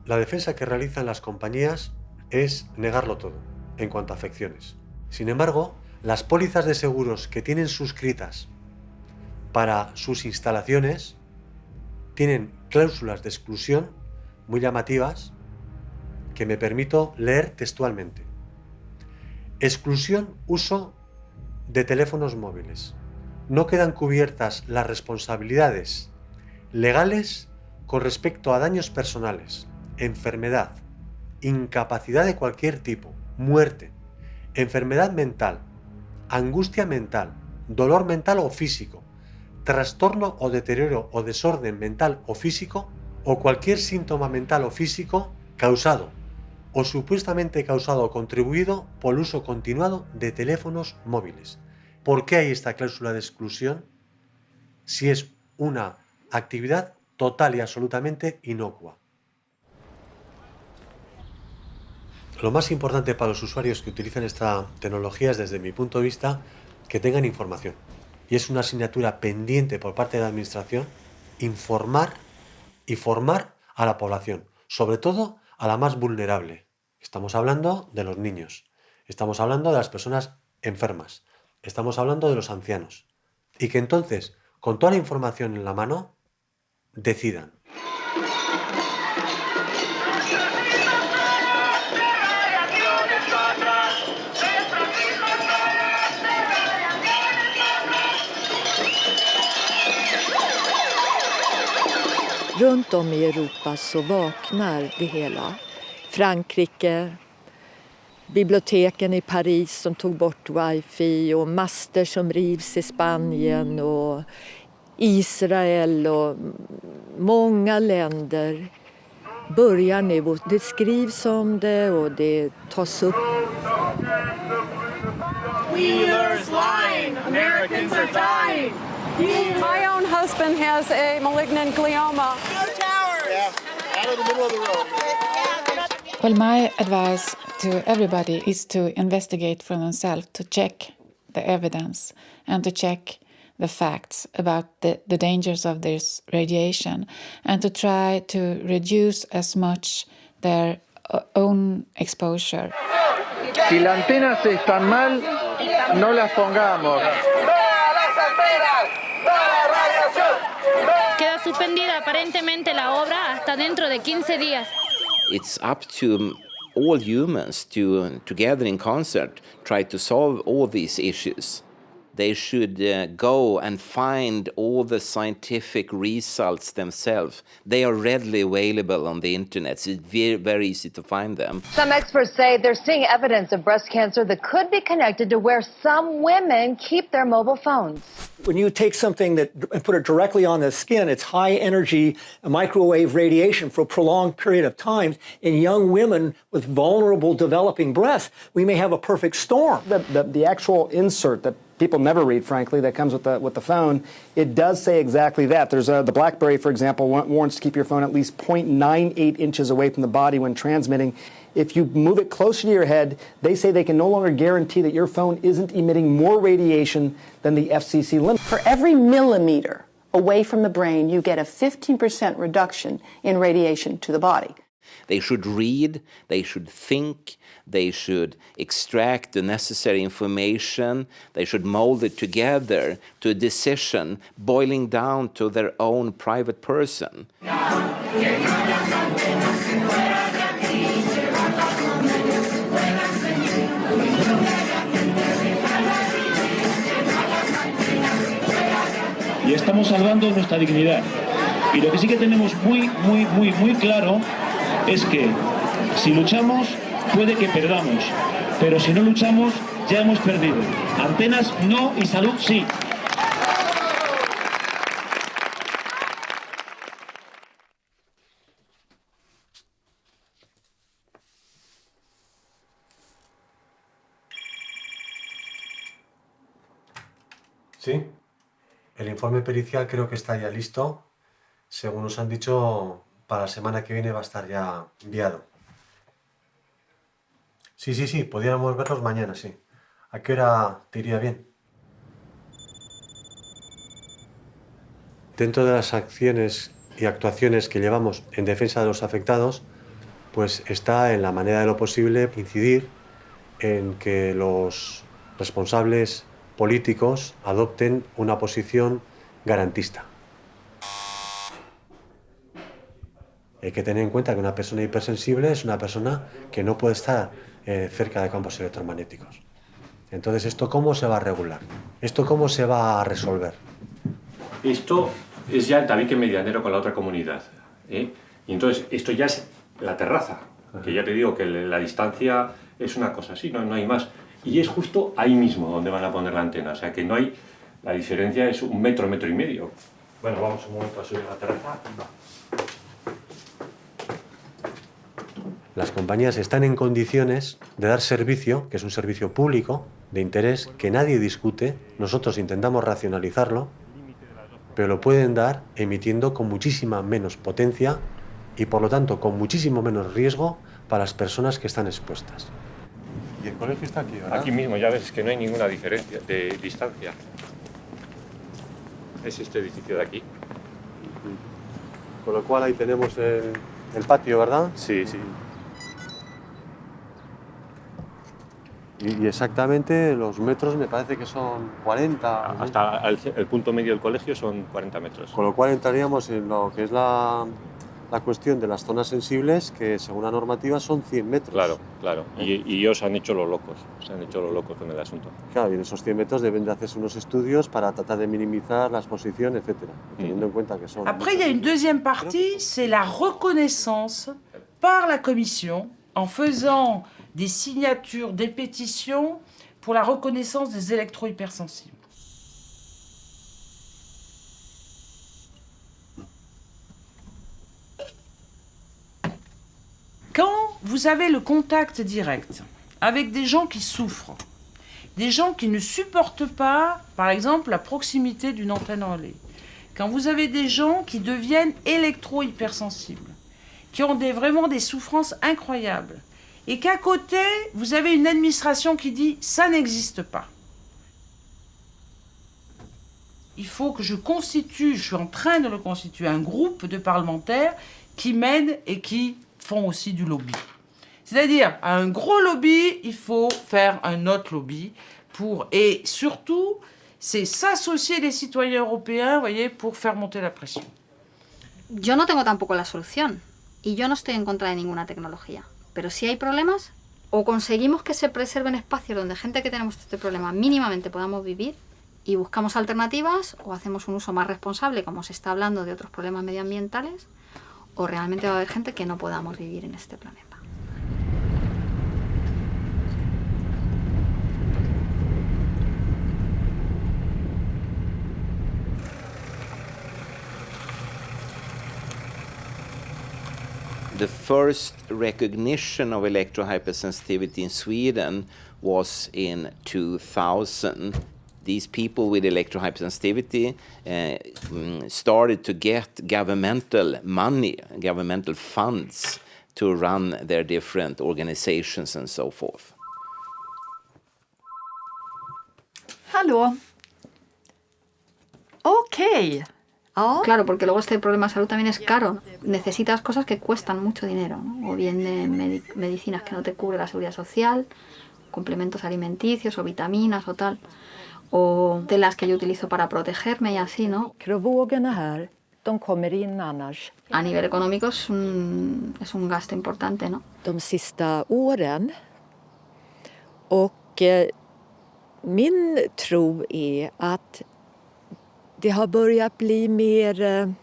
La defensa que realizan las compañías es negarlo todo en cuanto a afecciones. Sin embargo, las pólizas de seguros que tienen suscritas para sus instalaciones tienen cláusulas de exclusión muy llamativas que me permito leer textualmente. Exclusión uso de teléfonos móviles. No quedan cubiertas las responsabilidades legales con respecto a daños personales, enfermedad, incapacidad de cualquier tipo, muerte, enfermedad mental, angustia mental, dolor mental o físico, trastorno o deterioro o desorden mental o físico o cualquier síntoma mental o físico causado o supuestamente causado o contribuido por el uso continuado de teléfonos móviles. ¿Por qué hay esta cláusula de exclusión si es una actividad total y absolutamente inocua? Lo más importante para los usuarios que utilizan esta tecnología es, desde mi punto de vista, que tengan información. Y es una asignatura pendiente por parte de la Administración informar y formar a la población, sobre todo a la más vulnerable. Estamos hablando de los niños, estamos hablando de las personas enfermas, estamos hablando de los ancianos. Y que entonces, con toda la información en la mano, decidan. Runt om i Europa så vaknar det hela. Frankrike, biblioteken i Paris som tog bort wifi och master som rivs i Spanien och Israel och många länder börjar nu och det skrivs om det och det tas upp. Wheeler's line! Americans are dying! My own husband has a malignant glioma. Yeah, out of the middle of the road. Well, my advice to everybody is to investigate for themselves, to check the evidence and to check the facts about the dangers of this radiation and to try to reduce as much their own exposure. Si las antenas están mal, no las pongamos. Queda suspendida aparentemente la obra hasta dentro de 15 días. It's up to all humans to together in concert try to solve all these issues. They should go and find all the scientific results themselves. They are readily available on the internet, so it's very, very easy to find them. Some experts say they're seeing evidence of breast cancer that could be connected to where some women keep their mobile phones. When you take something and put it directly on the skin, it's high energy microwave radiation for a prolonged period of time. In young women with vulnerable developing breasts, we may have a perfect storm. The actual insert that people never read, frankly, that comes with the phone, it does say exactly that. There's the BlackBerry, for example, warns to keep your phone at least 0.98 inches away from the body when transmitting. If you move it closer to your head, they say they can no longer guarantee that your phone isn't emitting more radiation than the FCC limit. For every millimeter away from the brain, you get a 15% reduction in radiation to the body. They should read, they should think, they should extract the necessary information, they should mold it together to a decision boiling down to their own private person. Y estamos salvando nuestra dignidad. Y lo que sí que tenemos muy claro es que si luchamos puede que perdamos, pero si no luchamos ya hemos perdido. Antenas no y salud sí. Sí, el informe pericial creo que está ya listo. Según nos han dicho, para la semana que viene va a estar ya enviado. Sí, podríamos verlos mañana, sí. ¿A qué hora te iría bien? Dentro de las acciones y actuaciones que llevamos en defensa de los afectados, pues está en la manera de lo posible incidir en que los responsables políticos adopten una posición garantista. Hay que tener en cuenta que una persona hipersensible es una persona que no puede estar cerca de campos electromagnéticos. Entonces, ¿esto cómo se va a regular? ¿Esto cómo se va a resolver? Esto es ya el tabique medianero con la otra comunidad, ¿eh? Y entonces, esto ya es la terraza, que ya te digo que la distancia es una cosa así, no hay más. Y es justo ahí mismo donde van a poner la antena, o sea que no hay, la diferencia es 1 metro, 1,5 metros. Bueno, vamos un momento a subir la terraza. Las compañías están en condiciones de dar servicio, que es un servicio público, de interés, que nadie discute. Nosotros intentamos racionalizarlo, pero lo pueden dar emitiendo con muchísima menos potencia y, por lo tanto, con muchísimo menos riesgo para las personas que están expuestas. Y el colegio está aquí, ¿verdad? Aquí mismo, ya ves que no hay ninguna diferencia de distancia. Es este edificio de aquí. Con lo cual ahí tenemos el patio, ¿verdad? Sí. Y exactamente los metros me parece que son 40. Hasta el punto medio del colegio son 40 metros. Con lo cual entraríamos en lo que es la cuestión de las zonas sensibles, que según la normativa son 100 metros. Claro. Y ellos han hecho los locos, con el asunto. Claro, y en esos 100 metros deben de hacerse unos estudios para tratar de minimizar la exposición, etc. Teniendo en cuenta que son... Après, il y a une deuxième partie, c'est la reconnaissance par la Commission en faisant des signatures, des pétitions pour la reconnaissance des électro-hypersensibles. Quand vous avez le contact direct avec des gens qui souffrent, des gens qui ne supportent pas, par exemple, la proximité d'une antenne relais, quand vous avez des gens qui deviennent électro-hypersensibles, qui ont vraiment des souffrances incroyables, et qu'à côté, vous avez une administration qui dit « ça n'existe pas ». Il faut que je suis en train de le constituer, un groupe de parlementaires qui m'aident et qui font aussi du lobby. C'est-à-dire, à un gros lobby, il faut faire un autre lobby et surtout, c'est s'associer les citoyens européens, voyez, pour faire monter la pression. Yo no tengo tampoco la solución y yo no estoy en contra de ninguna tecnología, pero si hay problemas, o conseguimos que se preserven espacios donde gente que tenemos este problema mínimamente podamos vivir, y buscamos alternativas, o hacemos un uso más responsable, como se está hablando de otros problemas medioambientales, o realmente va a haber gente que no podamos vivir en este planeta. The first recognition of electrohypersensitivity in Sweden was in 2000. These people with electrohypersensitivity started to get governmental money, governmental funds to run their different organizations and so forth. Hallå? Okej. Ja. Claro, porque luego este problema de salud también es caro. Necesitas cosas que cuestan mucho dinero, ¿no? O bien de medicinas que no te cubre la seguridad social, complementos alimenticios o vitaminas o tal, o telas que yo utilizo para protegerme y así, ¿no? Mikrovågorna här, de kommer in annars. A nivel económico es un gasto importante, ¿no? De sista åren. Och min tro är att det har börjat bli mer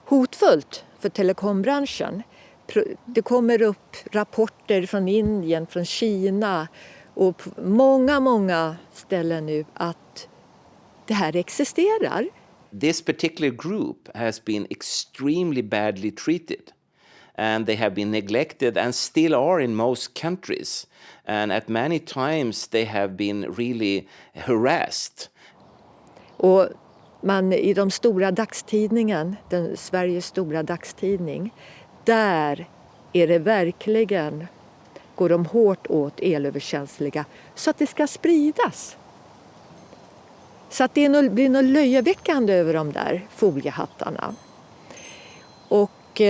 hotfullt för telekombranschen. Det kommer upp rapporter från Indien, från Kina och på många ställen nu att det här existerar. This particular group has been extremely badly treated, and they have been neglected and still are in most countries. And at many times they have been really harassed. Och man i de stora dagstidningen, Sveriges stora dagstidning, där är det verkligen, går de hårt åt elöverkänsliga så att det ska spridas. Så att det blir något löjeväckande över de där foliehattarna. Och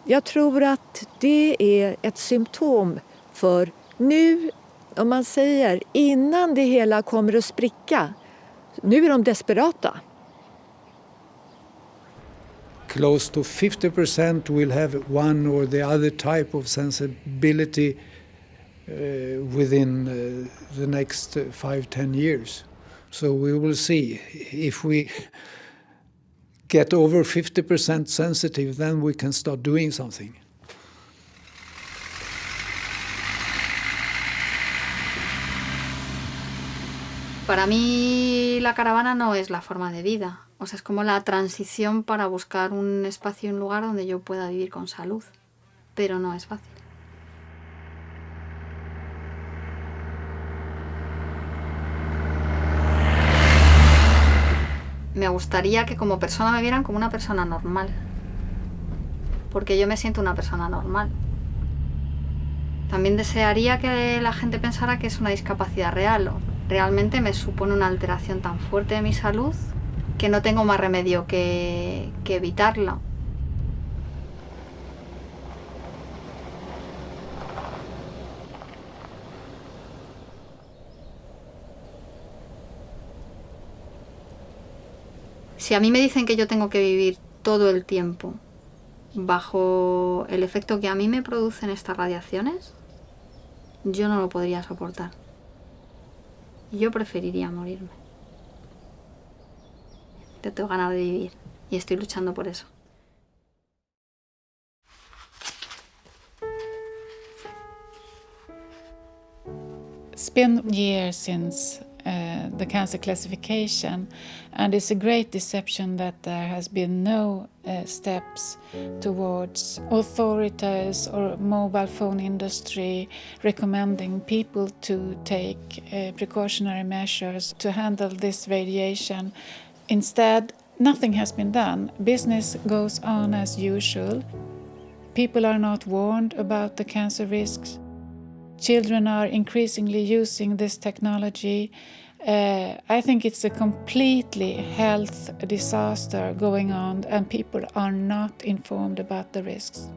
jag tror att det är ett symptom för nu, om man säger innan det hela kommer att spricka, nu är de desperata. Close to 50% will have one or the other type of sensibility within the next 5-10 years. So we will see. If we get over 50% sensitive, then we can start doing something. Para mí la caravana no es la forma de vida. O sea, es como la transición para buscar un espacio y un lugar donde yo pueda vivir con salud. Pero no es fácil. Me gustaría que como persona me vieran como una persona normal. Porque yo me siento una persona normal. También desearía que la gente pensara que es una discapacidad real. Realmente me supone una alteración tan fuerte de mi salud que no tengo más remedio que evitarla. Si a mí me dicen que yo tengo que vivir todo el tiempo bajo el efecto que a mí me producen estas radiaciones, yo no lo podría soportar. Yo preferiría morirme. Yo tengo ganas de vivir y estoy luchando por eso. It's been years since the cancer classification, and it's a great deception that there has been no steps towards authorities or mobile phone industry recommending people to take precautionary measures to handle this radiation. Instead, nothing has been done. Business goes on as usual. People are not warned about the cancer risks. Children are increasingly using this technology. I think it's a completely health disaster going on, and people are not informed about the risks.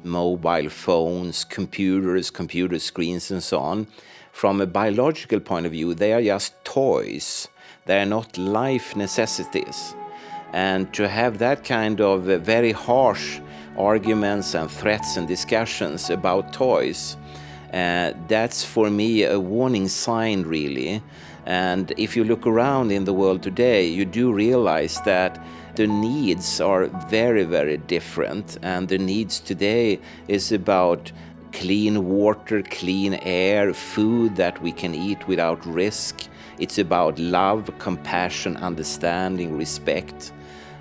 Mobile phones, computers, computer screens and so on, from a biological point of view, they are just toys. They are not life necessities. And to have that kind of very harsh arguments and threats and discussions about toys, that's for me a warning sign, really. And if you look around in the world today, you do realize that the needs are very, very different. And the needs today is about clean water, clean air, food that we can eat without risk. It's about love, compassion, understanding, respect.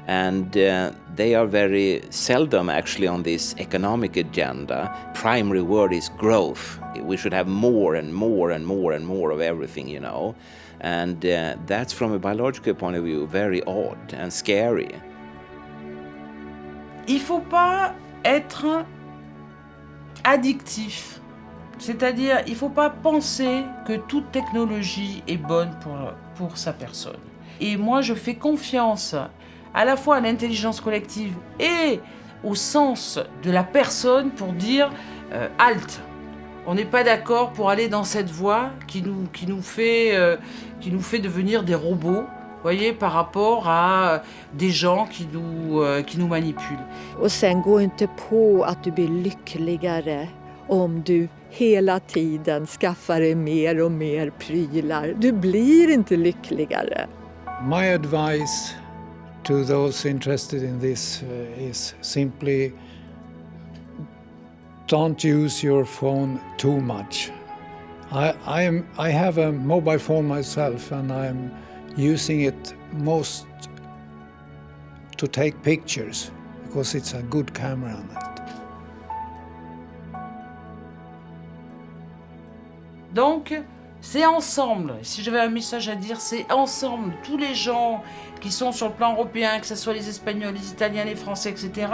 And they are very seldom actually on this economic agenda. Primary word is growth. We should have more and more and more and more of everything, you know. And that's from a biological point of view very odd and scary. Il ne faut pas être addictif. C'est-à-dire, il ne faut pas penser que toute technologie est bonne pour sa personne. Et moi, je fais confiance à la fois à l'intelligence collective et au sens de la personne pour dire halte. On n'est pas d'accord pour aller dans cette voie qui nous fait devenir des robots, voyez, par rapport à des gens qui nous manipulent. Och sen gå inte på att du blir lyckligare om du hela tiden skaffar dig mer och mer prylar. Du blir inte lyckligare. My advice to those interested in this is simply don't use your phone too much. I have a mobile phone myself and I'm using it most to take pictures because it's a good camera on it. Donc, c'est ensemble, si j'avais un message à dire, c'est ensemble, tous les gens qui sont sur le plan européen, que ce soit les Espagnols, les Italiens, les Français, etc.,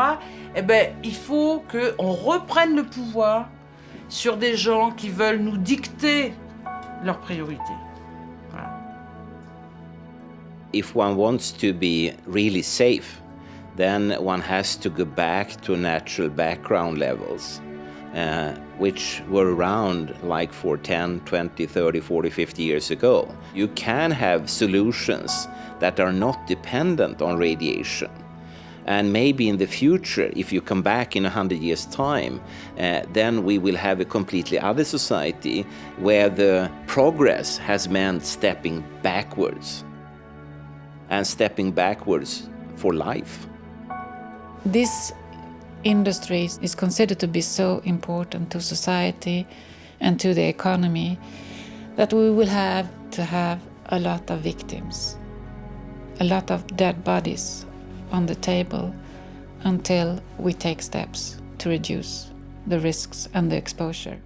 eh ben, il faut qu'on reprenne le pouvoir sur des gens qui veulent nous dicter leurs priorités. Voilà. If one wants to be really safe, then one has to go back to natural background levels. Which were around like for 10, 20, 30, 40, 50 years ago. You can have solutions that are not dependent on radiation. And maybe in the future, if you come back in 100 years' time, then we will have a completely other society where the progress has meant stepping backwards. And stepping backwards for life. This industry is considered to be so important to society and to the economy that we will have to have a lot of victims, a lot of dead bodies on the table until we take steps to reduce the risks and the exposure.